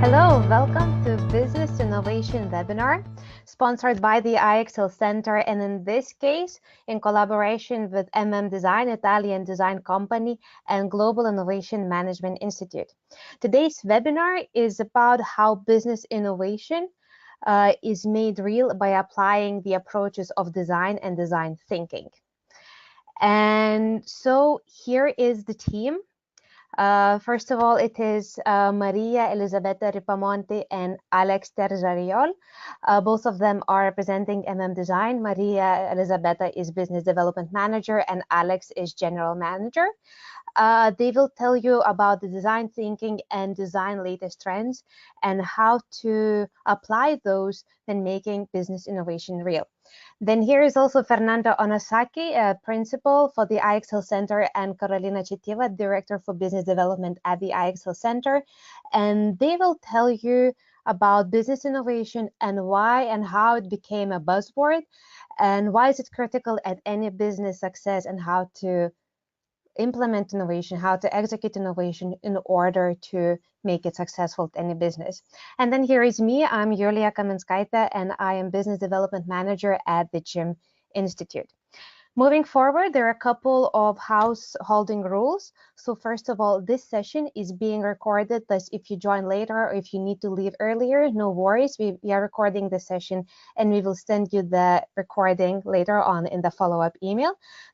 Hello, welcome to Business Innovation webinar, sponsored by the IXL Center, and in this case, in collaboration with Design, Italian design company, and Global Innovation Management Institute. Today's webinar is about how business innovation is made real by applying the approaches of design and design thinking. And so here is the team. First of all, it is Maria Elisabetta Ripamonte and Alex Terjariol. Both of them are representing Design. Maria Elisabetta is Business Development Manager and Alex is General Manager. They will tell you about the design thinking and design latest trends and how to apply those when making business innovation real. Then here is also Fernando Onosaki, Principal for the IXL Center, and Carolina Chiteva, Director for Business Development at the IXL Center. And they will tell you about business innovation and why and how it became a buzzword and why is it critical at any business success and how to implement innovation, how to execute innovation in order to make it successful at any business. And then here is me. I'm Yulia Kamenskaita, and I am Business Development Manager at the GYM Institute. Moving forward, there are a couple of householding rules. So first of all, this session is being recorded. Thus, if you join later or if you need to leave earlier, no worries. We are recording the session and we will send you the recording later on in the follow-up email.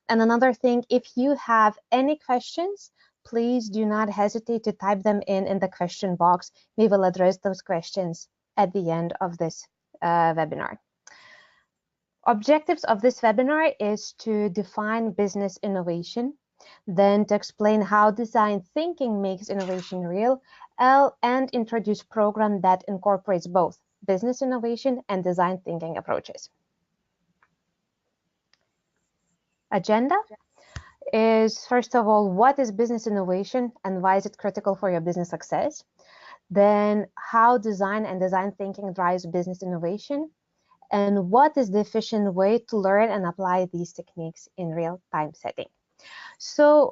And another thing, if you have any questions, please do not hesitate to type them in the question box. We will address those questions at the end of this webinar. Objectives of this webinar is to define business innovation, then to explain how design thinking makes innovation real, and introduce a program that incorporates both business innovation and design thinking approaches. Agenda is, first of all, what is business innovation and why is it critical for your business success? Then how design and design thinking drives business innovation, and what is the efficient way to learn and apply these techniques in real-time setting. So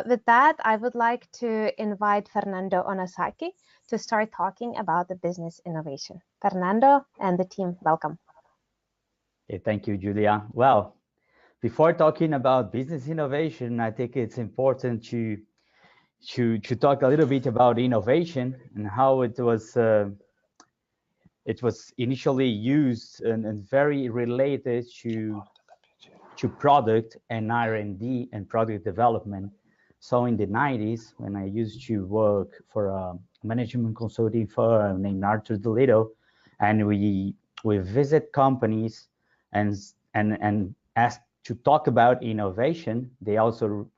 with that, I would like to invite Fernando Onosaki to start talking about the business innovation. Fernando and the team, welcome. Okay, thank you, Julia. Well, before talking about business innovation, I think it's important to talk a little bit about innovation and how it was initially used and very related to product and R&D and product development. So in the 90s, when I used to work for a management consulting firm named Arthur DeLittle, and we visit companies and ask to talk about innovation, they also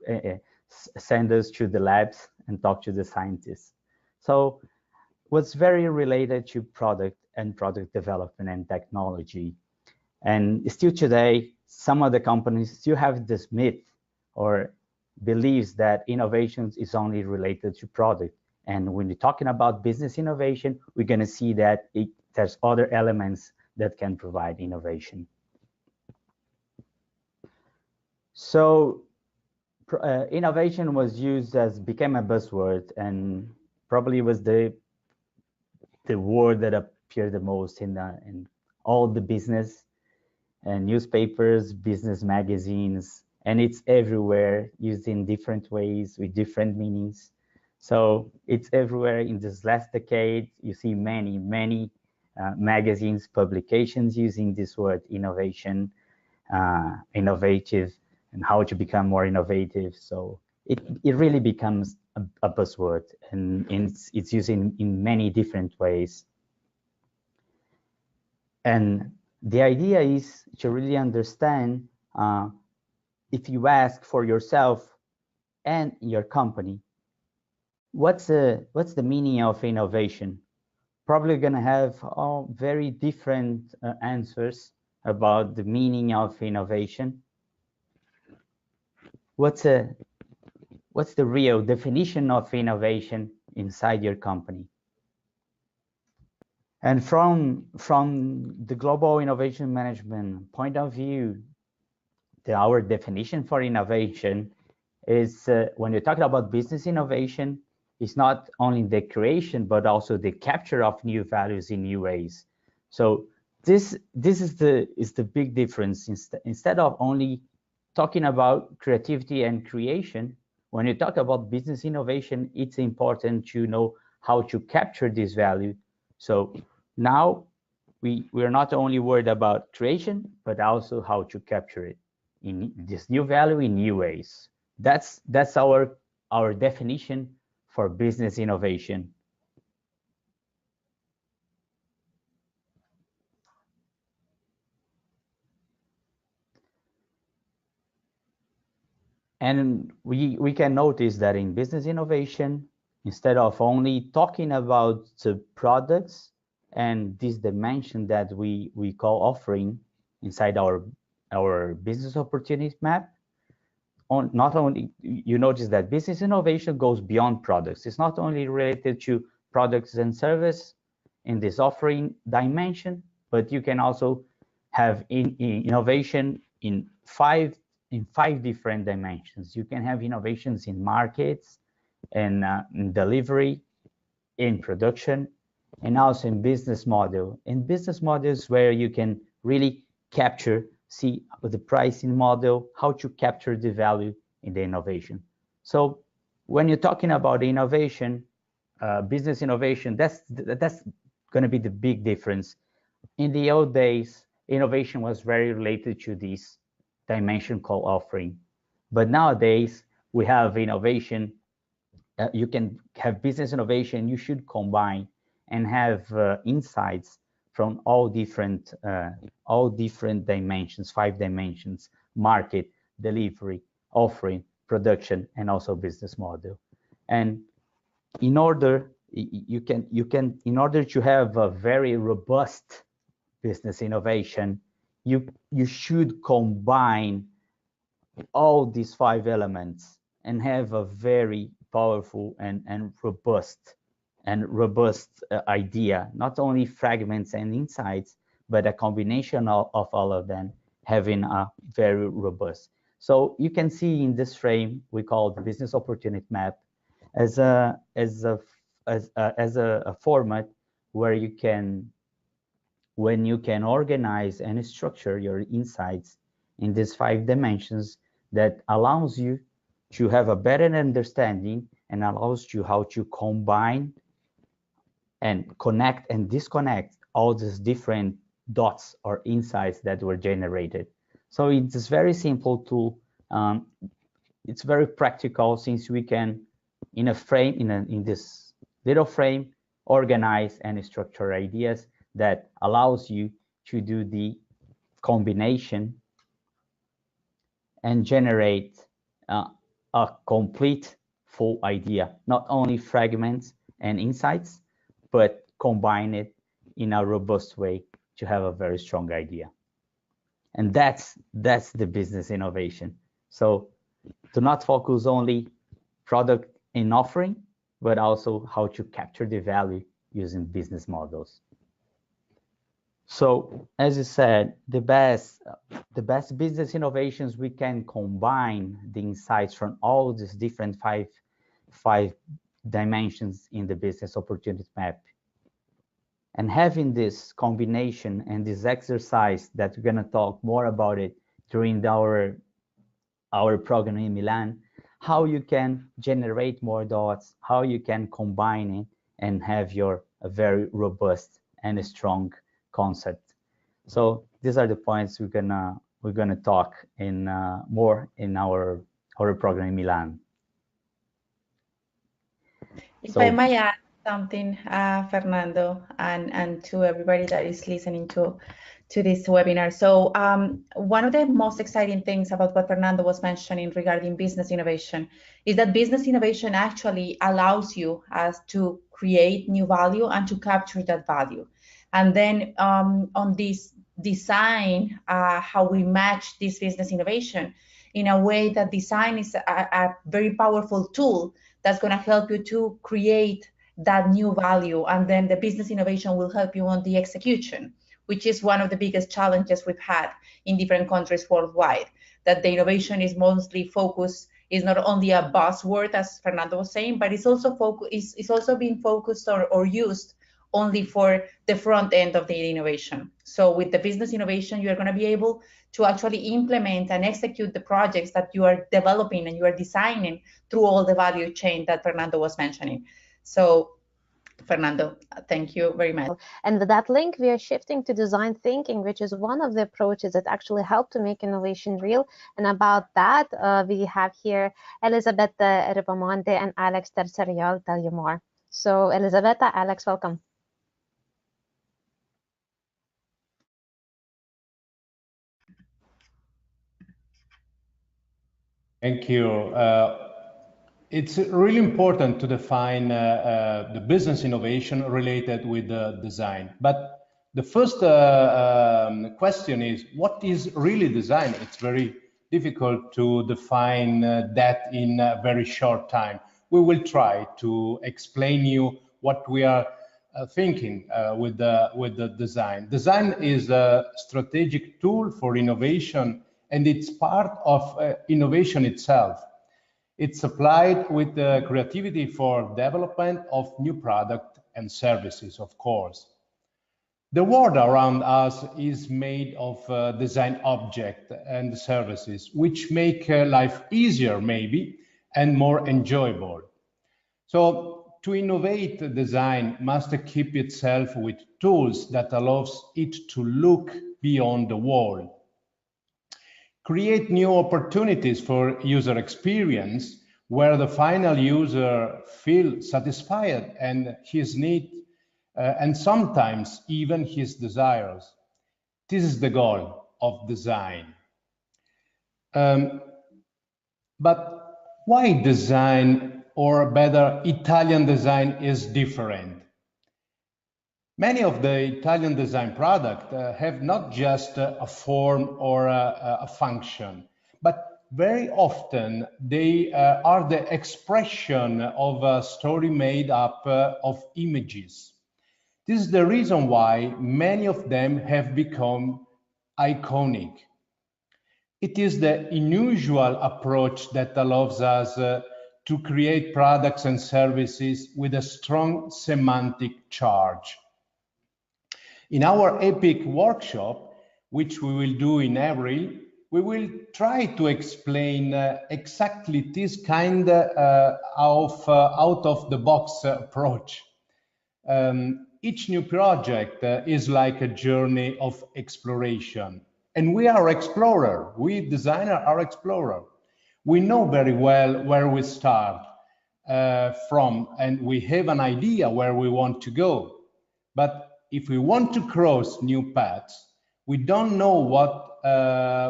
send us to the labs and talk to the scientists. So was very related to product and product development and technology. And still today, some of the companies still have this myth or believes that innovations is only related to product. And when you're talking about business innovation, we're going to see that there's other elements that can provide innovation. So innovation became a buzzword, and probably was the word that appeared the most in all the business and newspapers, business magazines, and it's everywhere, used in different ways with different meanings. So it's everywhere. In this last decade, you see many magazines, publications using this word innovation, innovative, and how to become more innovative. So it really becomes a buzzword, and it's used in many different ways. And the idea is to really understand, if you ask for yourself and your company, what's the meaning of innovation? Probably going to have all very different answers about the meaning of innovation. What's the real definition of innovation inside your company? And from the global innovation management point of view, our definition for innovation is when you're talking about business innovation, It's not only the creation, but also the capture of new values in new ways. So this is the big difference. Instead of only talking about creativity and creation, when you talk about business innovation, it's important to know how to capture this value. So now we're not only worried about creation, but also how to capture it in this new value in new ways. That's our definition for business innovation. And we can notice that in business innovation, instead of only talking about the products and this dimension that we call offering inside our business opportunity map, not only you notice that business innovation goes beyond products. It's not only related to products and service in this offering dimension, but you can also have innovation in five different dimensions. You can have innovations in markets and in delivery, in production, and also in business model. In business models where you can really capture, see the pricing model, how to capture the value in the innovation. So when you're talking about innovation, business innovation, that's going to be the big difference. In the old days, innovation was very related to this dimension called offering. But nowadays, we have innovation. You can have business innovation. You should combine and have insights from all different dimensions, 5 dimensions: market, delivery, offering, production, and also business model. And in order in order to have a very robust business innovation, you should combine all these 5 elements and have a very powerful and robust idea, not only fragments and insights, but a combination of all of them having a very robust. So you can see in this frame we call the business opportunity map as a format where you can organize and structure your insights in these 5 dimensions that allows you to have a better understanding and allows you how to combine and connect and disconnect all these different dots or insights that were generated. So it's very simple tool. It's very practical, since we can, in a frame, in this little frame, organize and structure ideas that allows you to do the combination and generate a complete full idea, not only fragments and insights, but combine it in a robust way to have a very strong idea. And that's the business innovation. So do not focus only product and offering, but also how to capture the value using business models. So as you said, the best business innovations, we can combine the insights from all these different five dimensions in the business opportunity map. And having this combination and this exercise that we're going to talk more about it during our program in Milan, how you can generate more dots, how you can combine it and have a very robust and strong concept. So these are the points we're gonna talk in more in our program in Milan. If I may add something, Fernando, and to everybody that is listening to this webinar. So one of the most exciting things about what Fernando was mentioning regarding business innovation is that business innovation actually allows you to create new value and to capture that value. And then on this design, how we match this business innovation in a way that design is a very powerful tool that's going to help you to create that new value. And then the business innovation will help you on the execution, which is one of the biggest challenges we've had in different countries worldwide, that the innovation is mostly focused is not only a buzzword, as Fernando was saying, but it's also being focused or used only for the front end of the innovation. So with the business innovation, you are going to be able to actually implement and execute the projects that you are developing and you are designing through all the value chain that Fernando was mentioning. So Fernando, thank you very much. And with that link, we are shifting to design thinking, which is one of the approaches that actually help to make innovation real. And about that, we have here Elisabetta Ripamonte and Alex Terceriol tell you more. So Elisabetta, Alex, welcome. Thank you. It's really important to define the business innovation related with design. But the first question is, what is really design? It's very difficult to define that in a very short time. We will try to explain you what we are thinking with the design. Design is a strategic tool for innovation, and it's part of innovation itself. It's applied with creativity for development of new product and services, of course. The world around us is made of design objects and services, which make life easier, maybe, and more enjoyable. So to innovate, design must equip itself with tools that allows it to look beyond the wall, create new opportunities for user experience where the final user feels satisfied and his need and sometimes even his desires. This is the goal of design. But why design, or better, Italian design is different? Many of the Italian design products have not just a form or a function, but very often they are the expression of a story made up of images. This is the reason why many of them have become iconic. It is the unusual approach that allows us to create products and services with a strong semantic charge. In our EPIC workshop, which we will do in April, we will try to explain exactly this kind of out-of-the-box approach. Each new project is like a journey of exploration. And we are explorer. We designers are explorer. We know very well where we start from, and we have an idea where we want to go. But if we want to cross new paths, we don't know what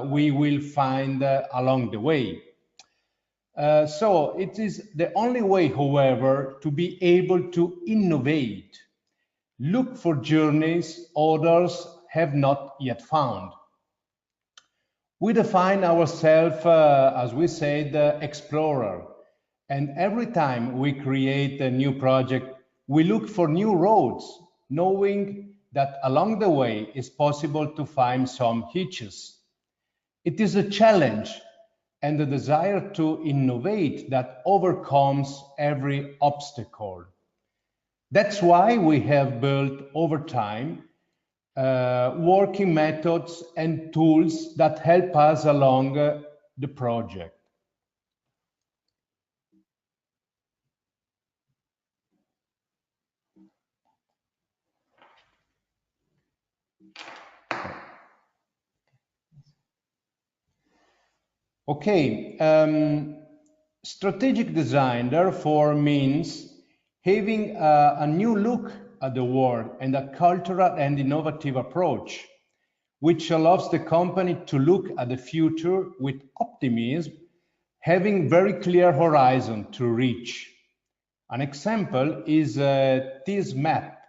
we will find along the way. So it is the only way, however, to be able to innovate, look for journeys others have not yet found. We define ourselves, as we said, explorer. And every time we create a new project, we look for new roads, knowing that along the way it's possible to find some hitches. It is a challenge and the desire to innovate that overcomes every obstacle. That's why we have built over time working methods and tools that help us along the project. Okay, strategic design therefore means having a new look at the world and a cultural and innovative approach, which allows the company to look at the future with optimism, having very clear horizon to reach. An example is this map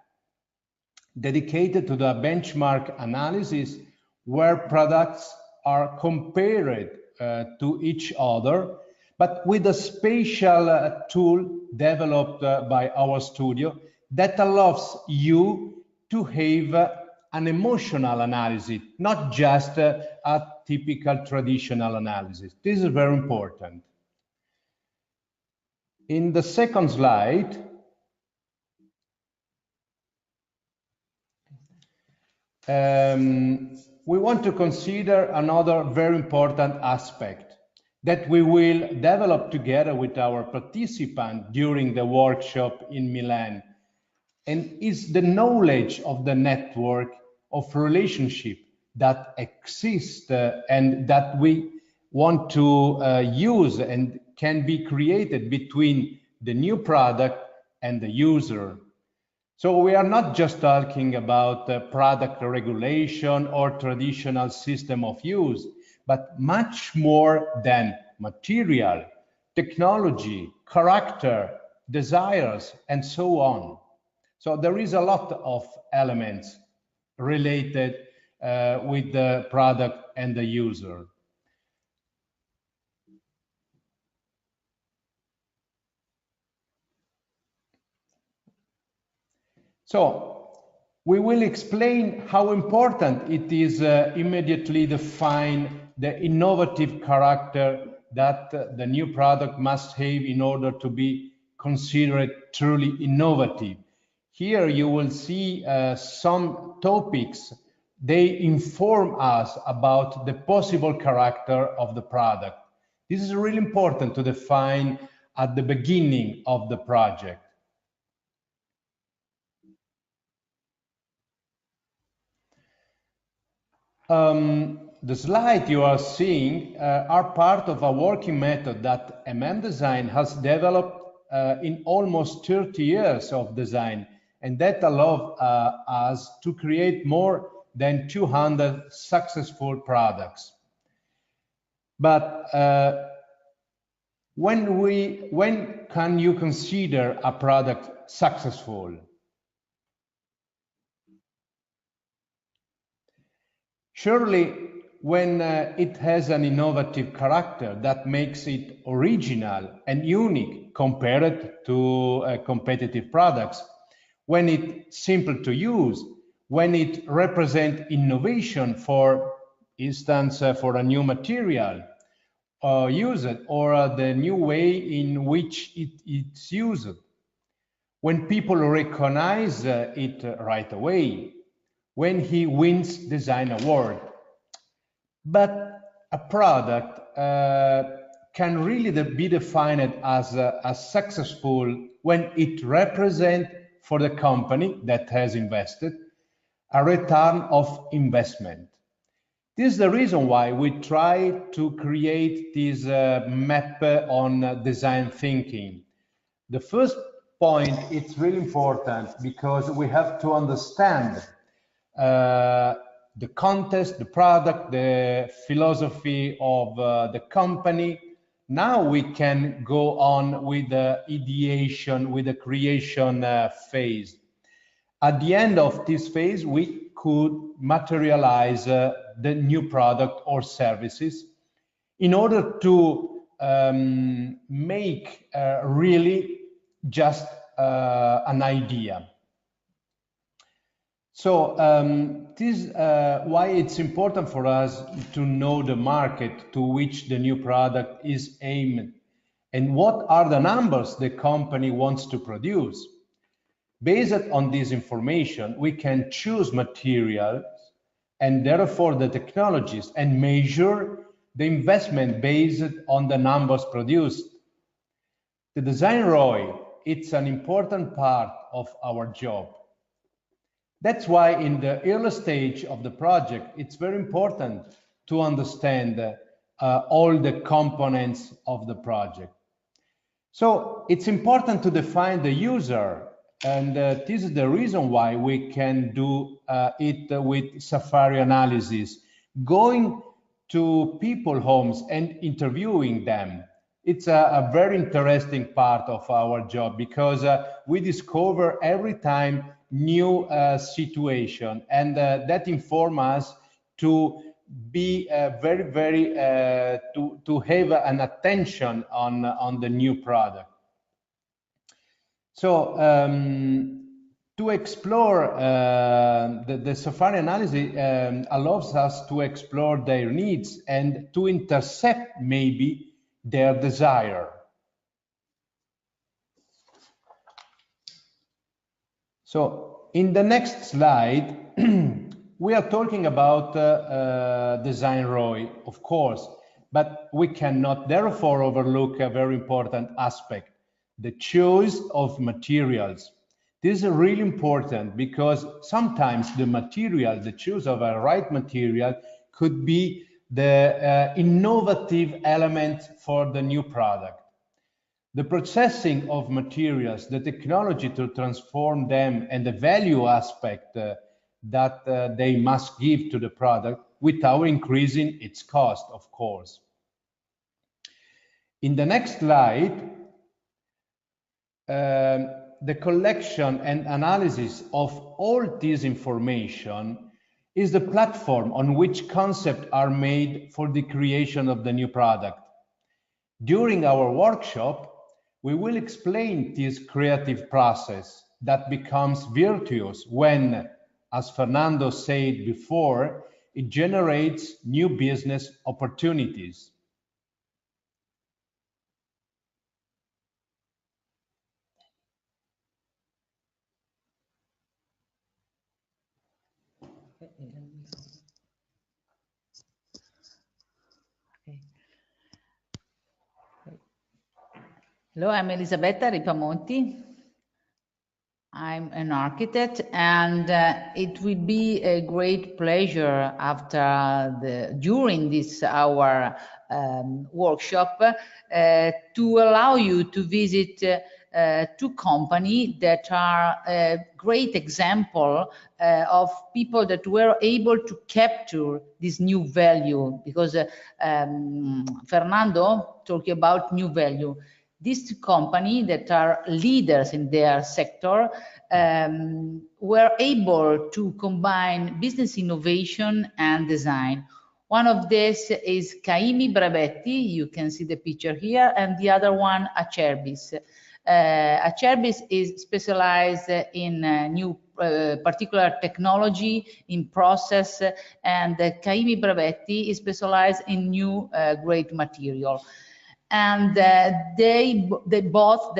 dedicated to the benchmark analysis where products are compared to each other, but with a spatial tool developed by our studio that allows you to have an emotional analysis, not just a typical traditional analysis. This is very important. In the second slide, we want to consider another very important aspect that we will develop together with our participants during the workshop in Milan, and is the knowledge of the network of relationship that exists and that we want to use and can be created between the new product and the user. So we are not just talking about product regulation or traditional system of use, but much more than material, technology, character, desires, and so on. So there is a lot of elements related with the product and the user. So we will explain how important it is immediately define the innovative character that the new product must have in order to be considered truly innovative. Here you will see some topics. They inform us about the possible character of the product. This is really important to define at the beginning of the project. The slide you are seeing are part of a working method that Design has developed in almost 30 years of design, and that allows us to create more than 200 successful products. But when can you consider a product successful? Surely when it has an innovative character that makes it original and unique compared to competitive products, when it's simple to use, when it represents innovation, for instance, for a new material used, or the new way in which it's used, when people recognize it right away, when he wins design award. But a product can really be defined as successful when it represents for the company that has invested a return of investment. This is the reason why we try to create this map on design thinking. The first point, it's really important because we have to understand the context, the product, the philosophy of the company. Now we can go on with the ideation, with the creation phase. At the end of this phase, we could materialize the new product or services in order to make really just an idea. So this is why it's important for us to know the market to which the new product is aimed and what are the numbers the company wants to produce. Based on this information, we can choose materials and therefore the technologies and measure the investment based on the numbers produced. The design ROI, it's an important part of our job. That's why in the early stage of the project, it's very important to understand all the components of the project. So it's important to define the user, and this is the reason why we can do it with Safari analysis, going to people homes and interviewing them. It's a very interesting part of our job because we discover every time new situation, and that informs us to be to have an attention on the new product. So to explore the Safari analysis allows us to explore their needs and to intercept maybe their desire. So in the next slide, we are talking about design ROI, of course, but we cannot therefore overlook a very important aspect, the choice of materials. This is really important because sometimes the choice of a right material could be the innovative element for the new product. The processing of materials, the technology to transform them, and the value aspect that they must give to the product without increasing its cost, of course. In the next slide, the collection and analysis of all this information is the platform on which concepts are made for the creation of the new product. During our workshop, we will explain this creative process that becomes virtuous when, as Fernando said before, it generates new business opportunities. Hello, I'm Elisabetta Ripamonti. I'm an architect, and it will be a great pleasure during this our workshop to allow you to visit two companies that are a great example of people that were able to capture this new value, because Fernando talked about new value. These two companies that are leaders in their sector were able to combine business innovation and design. One of this is Caimi Bravetti, you can see the picture here, and the other one, Acerbis. Acerbis is specialized in new particular technology in process, and Caimi Bravetti is specialized in new great material. And they both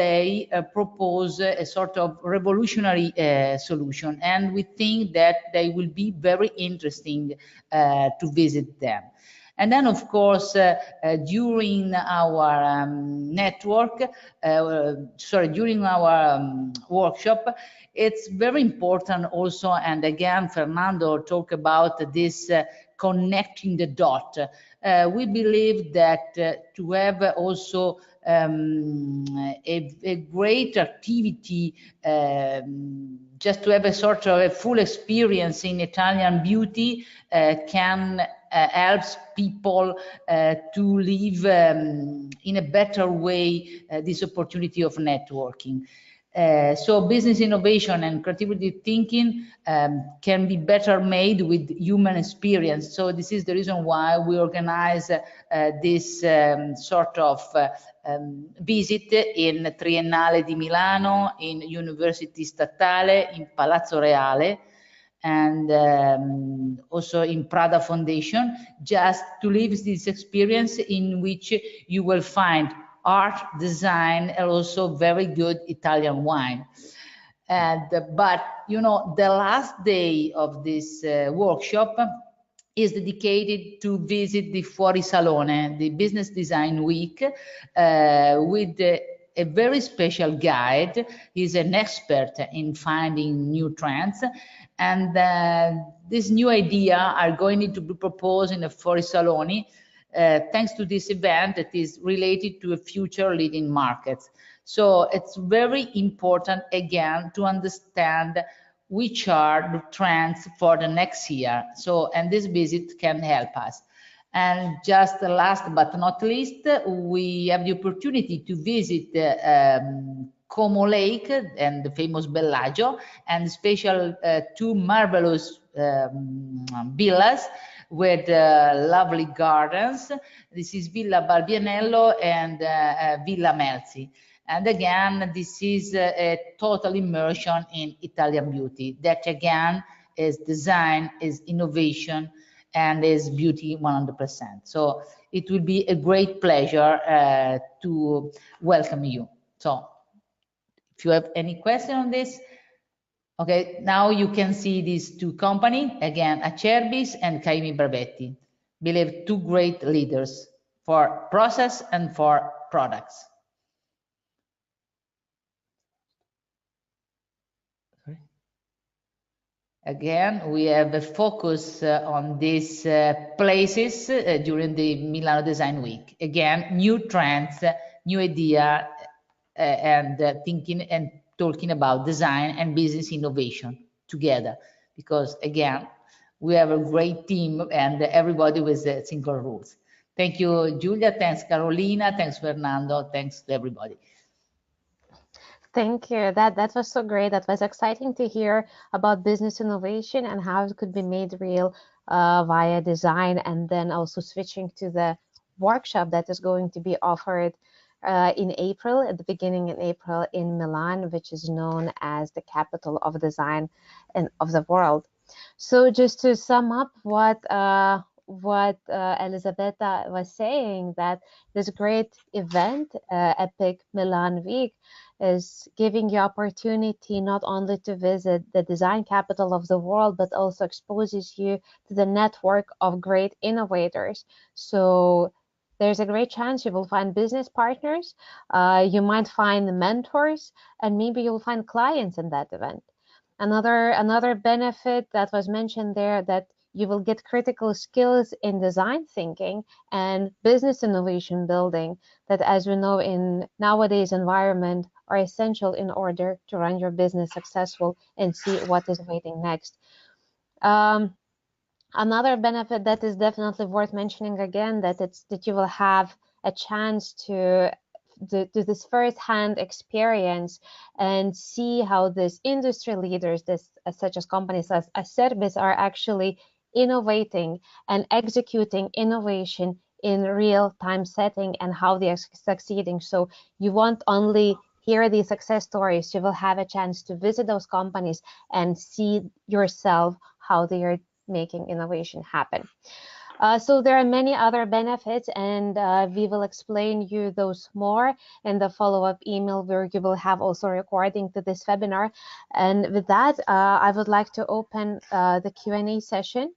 propose a sort of revolutionary solution, and we think that they will be very interesting to visit them. And then, of course, during our during our workshop, it's very important also, and again, Fernando talked about this connecting the dot. We believe that to have also a great activity, just to have a sort of a full experience in Italian beauty can helps people to live in a better way this opportunity of networking. So business innovation and creativity thinking can be better made with human experience. So this is the reason why we organize this sort of visit in Triennale di Milano, in University Statale, in Palazzo Reale, and also in Prada Foundation, just to live this experience in which you will find art, design, and also very good Italian wine. But you know, the last day of this workshop is dedicated to visit the Fuori Salone, the Business Design Week, with a very special guide. He's an expert in finding new trends, and this new idea are going to be proposed in the Fuori Salone, thanks to this event that is related to a future leading markets. So it's very important, again, to understand which are the trends for the next year. So, and this visit can help us. And just last but not least, we have the opportunity to visit Como Lake and the famous Bellagio, and special two marvelous villas with lovely gardens. This is Villa Barbianello and Villa Melzi. And again, this is a total immersion in Italian beauty. That again is design, is innovation, and is beauty 100%. So it will be a great pleasure to welcome you. So if you have any question on this, Okay, now you can see these two companies, again, Acerbis and Caimi Barbetti. Believe two great leaders for process and for products. Again, we have a focus on these places during the Milano Design Week. Again, new trends, new idea, and thinking and talking about design and business innovation together. Because again, we have a great team and everybody with single rules. Thank you, Julia. Thanks, Carolina. Thanks, Fernando. Thanks to everybody. Thank you. That was so great. That was exciting to hear about business innovation and how it could be made real via design, and then also switching to the workshop that is going to be offered in April, at the beginning in April in Milan, which is known as the capital of design and of the world. So just to sum up what Elisabetta was saying, that this great event, Epic Milan Week, is giving you opportunity not only to visit the design capital of the world, but also exposes you to the network of great innovators. So there's a great chance you will find business partners, you might find mentors, and maybe you'll find clients in that event. Another benefit that was mentioned there, that you will get critical skills in design thinking and business innovation building, that, as we know, in nowadays environment, are essential in order to run your business successful and see what is waiting next. Another benefit that is definitely worth mentioning again, that you will have a chance to do this first-hand experience and see how these industry leaders, such as companies as Acerbis, are actually innovating and executing innovation in real-time setting, and how they are succeeding. So you won't only hear these success stories, you will have a chance to visit those companies and see yourself how they are making innovation happen. So there are many other benefits, and we will explain you those more in the follow-up email, where you will have also recording to this webinar. And with that, I would like to open the Q&A session.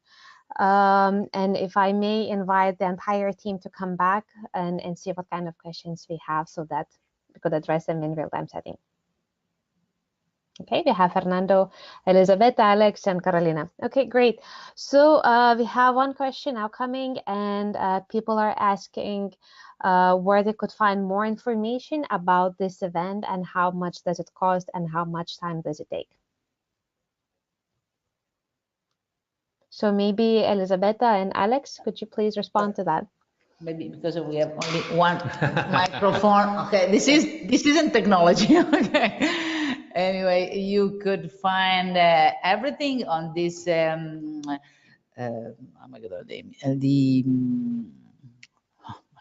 And if I may invite the entire team to come back and see what kind of questions we have, so that we could address them in real-time setting. Okay, we have Fernando, Elisabetta, Alex, and Carolina. Okay, great. So we have one question now coming, and people are asking where they could find more information about this event, and how much does it cost, and how much time does it take. So maybe Elisabetta and Alex, could you please respond to that? Maybe because we have only one microphone. Okay, this isn't technology. Okay. Anyway, you could find everything on this. Oh my God,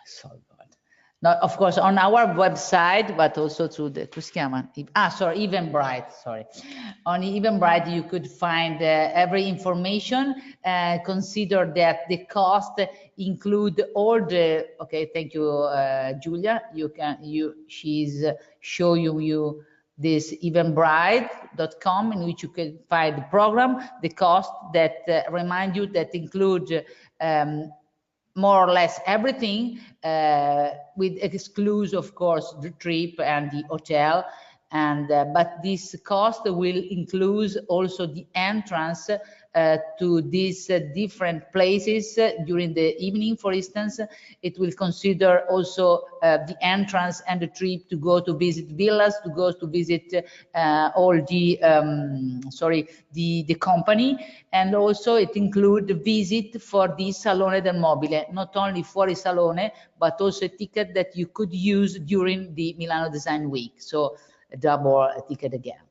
sorry. Not, of course, on our website, but also through the Eventbrite. Sorry, on Eventbrite you could find every information. Consider that the cost include all the. Okay, thank you, Julia. She's showing you this eventbrite.com, in which you can find the program, the cost that remind you that include more or less everything, with exclude, of course, the trip and the hotel. And but this cost will include also the entrance to these different places during the evening. For instance, it will consider also the entrance and the trip to go to visit villas, to go to visit all the the company, and also it includes the visit for the Salone del Mobile, not only for the Salone, but also a ticket that you could use during the Milano Design Week. So a double ticket again.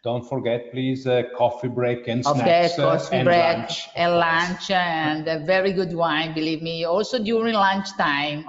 Don't forget, please, coffee break and snacks. Okay, coffee and break lunch, and lunch, and a very good wine, believe me, also during lunchtime.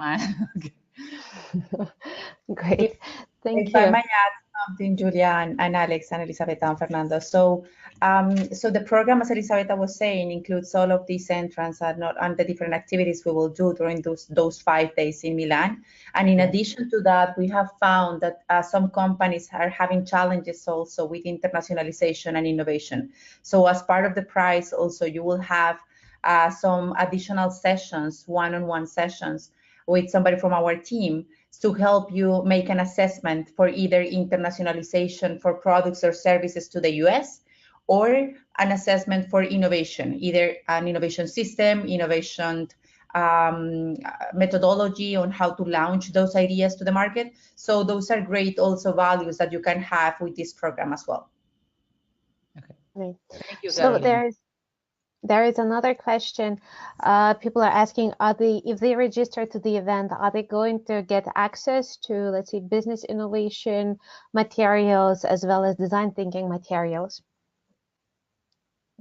Great, thank if you. I might add something, Julia and Alex and Elisabetta and Fernando. So So the program, as Elisabetta was saying, includes all of these entrants and the different activities we will do during those 5 days in Milan. And in addition to that, we have found that some companies are having challenges also with internationalization and innovation. So as part of the prize, also you will have some additional sessions, one-on-one sessions with somebody from our team to help you make an assessment for either internationalization for products or services to the US, or an assessment for innovation, either an innovation system, innovation methodology on how to launch those ideas to the market. So those are great also values that you can have with this program as well. Okay. Great. Thank you, So Carolina. there is another question. People are asking, if they register to the event, are they going to get access to, let's say, business innovation materials as well as design thinking materials?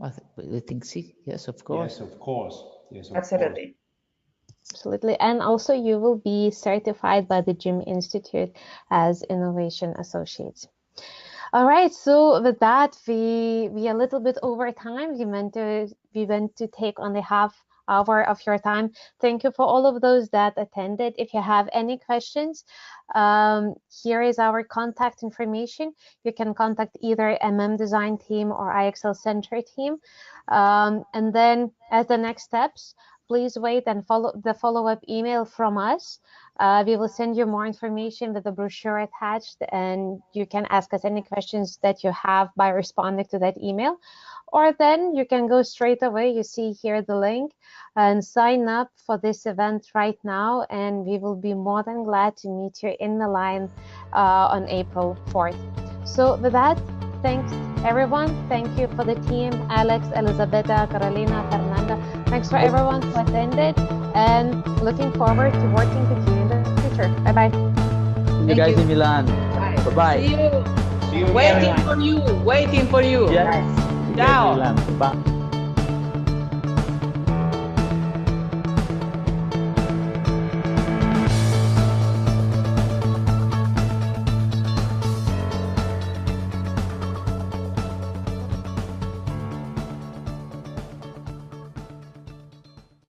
I think yes, of course. Yes, of course. Yes, of Absolutely. course. Absolutely. And also you will be certified by the Jim Institute as Innovation Associates. All right, so with that, we a little bit over time. We meant to take only half hour of your time. Thank you for all of those that attended. If you have any questions, here is our contact information. You can contact either Design team or IXL Center team. And then as the next steps, please wait and follow the follow-up email from us. We will send you more information with the brochure attached, and you can ask us any questions that you have by responding to that email. Or then you can go straight away, you see here the link, and sign up for this event right now, and we will be more than glad to meet you in the line on April 4th. So with that, thanks everyone. Thank you for the team, Alex, Elisabetta, Carolina, Fernanda. Thanks for everyone who attended, and looking forward to working with you in the future. Bye-bye. See you guys in Milan. Bye-bye. See you. See you Waiting again. for you. Waiting for you. Yes. See you guys in Ciao. Milan. Bye.